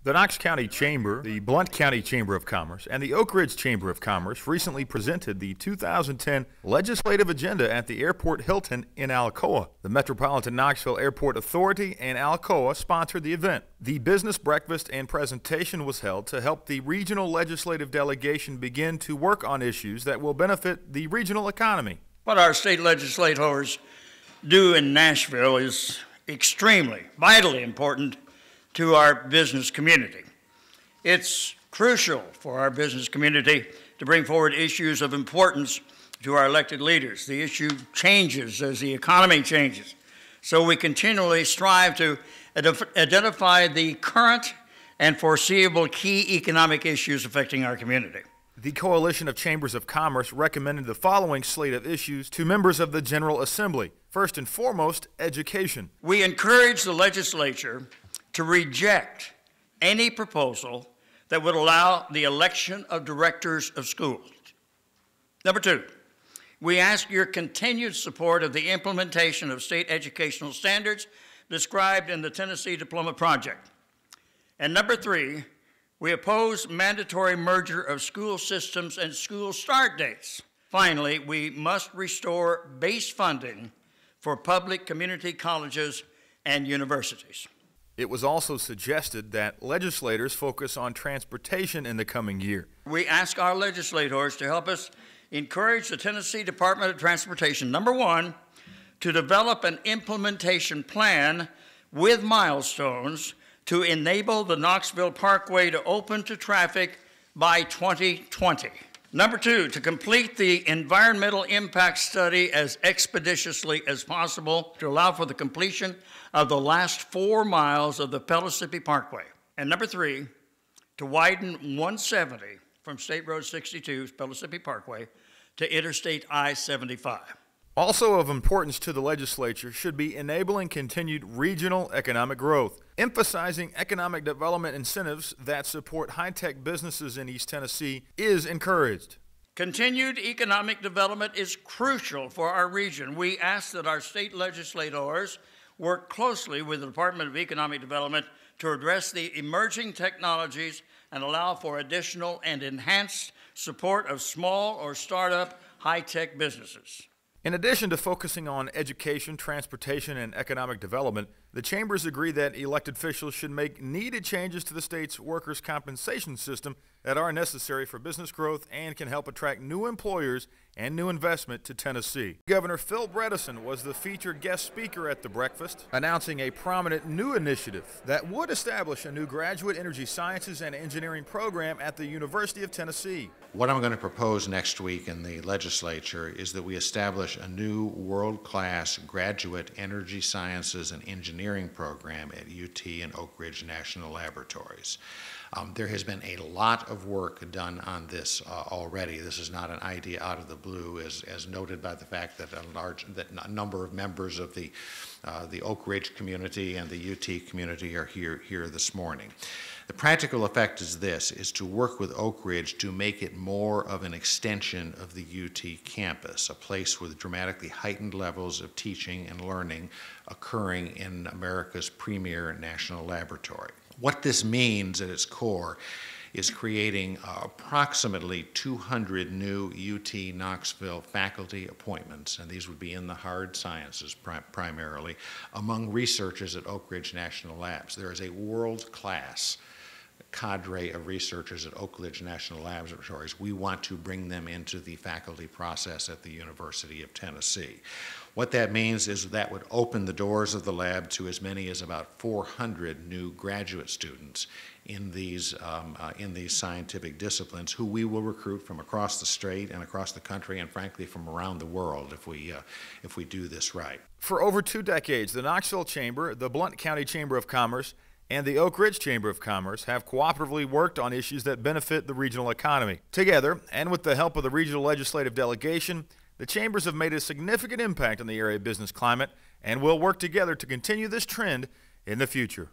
The Knox County Chamber, the Blount County Chamber of Commerce, and the Oak Ridge Chamber of Commerce recently presented the 2010 legislative agenda at the Airport Hilton in Alcoa. The Metropolitan Knoxville Airport Authority and Alcoa sponsored the event. The business breakfast and presentation was held to help the regional legislative delegation begin to work on issues that will benefit the regional economy. What our state legislators do in Nashville is extremely, vitally important to our business community. It's crucial for our business community to bring forward issues of importance to our elected leaders. The issue changes as the economy changes, so we continually strive to identify the current and foreseeable key economic issues affecting our community. The Coalition of Chambers of Commerce recommended the following slate of issues to members of the General Assembly. First and foremost, education. We encourage the legislature to reject any proposal that would allow the election of directors of schools. Number two, we ask your continued support of the implementation of state educational standards described in the Tennessee Diploma Project. And number three, we oppose mandatory merger of school systems and school start dates. Finally, we must restore base funding for public community colleges and universities. It was also suggested that legislators focus on transportation in the coming year. We ask our legislators to help us encourage the Tennessee Department of Transportation, number one, to develop an implementation plan with milestones to enable the Knoxville Parkway to open to traffic by 2020. Number two, to complete the environmental impact study as expeditiously as possible to allow for the completion of the last 4 miles of the Pellissippi Parkway. And number three, to widen 170 from State Road 62, Pellissippi Parkway, to Interstate I-75. Also of importance to the legislature should be enabling continued regional economic growth. Emphasizing economic development incentives that support high-tech businesses in East Tennessee is encouraged. Continued economic development is crucial for our region. We ask that our state legislators work closely with the Department of Economic Development to address the emerging technologies and allow for additional and enhanced support of small or startup high-tech businesses. In addition to focusing on education, transportation, and economic development, the chambers agree that elected officials should make needed changes to the state's workers' compensation system that are necessary for business growth and can help attract new employers and new investment to Tennessee. Governor Phil Bredesen was the featured guest speaker at the breakfast, announcing a prominent new initiative that would establish a new graduate energy sciences and engineering program at the University of Tennessee. What I'm going to propose next week in the legislature is that we establish a new world-class graduate energy sciences and engineering program at UT and Oak Ridge National Laboratories. There has been a lot of work done on this already. This is not an idea out of the blue, as noted by the fact that a number of members of the Oak Ridge community and the UT community are here this morning. The practical effect is this, is to work with Oak Ridge to make it more of an extension of the UT campus, a place with dramatically heightened levels of teaching and learning occurring in America's premier national laboratory. What this means at its core is creating approximately 200 new UT Knoxville faculty appointments, and these would be in the hard sciences primarily, among researchers at Oak Ridge National Labs. There is a world-class cadre of researchers at Oak Ridge National Laboratories. We want to bring them into the faculty process at the University of Tennessee. What that means is that would open the doors of the lab to as many as about 400 new graduate students in these scientific disciplines, who we will recruit from across the state and across the country, and frankly from around the world if we do this right. For over 2 decades, the Knoxville Chamber, the Blount County Chamber of Commerce, and the Oak Ridge Chamber of Commerce have cooperatively worked on issues that benefit the regional economy. Together, and with the help of the regional legislative delegation, the chambers have made a significant impact on the area business climate and will work together to continue this trend in the future.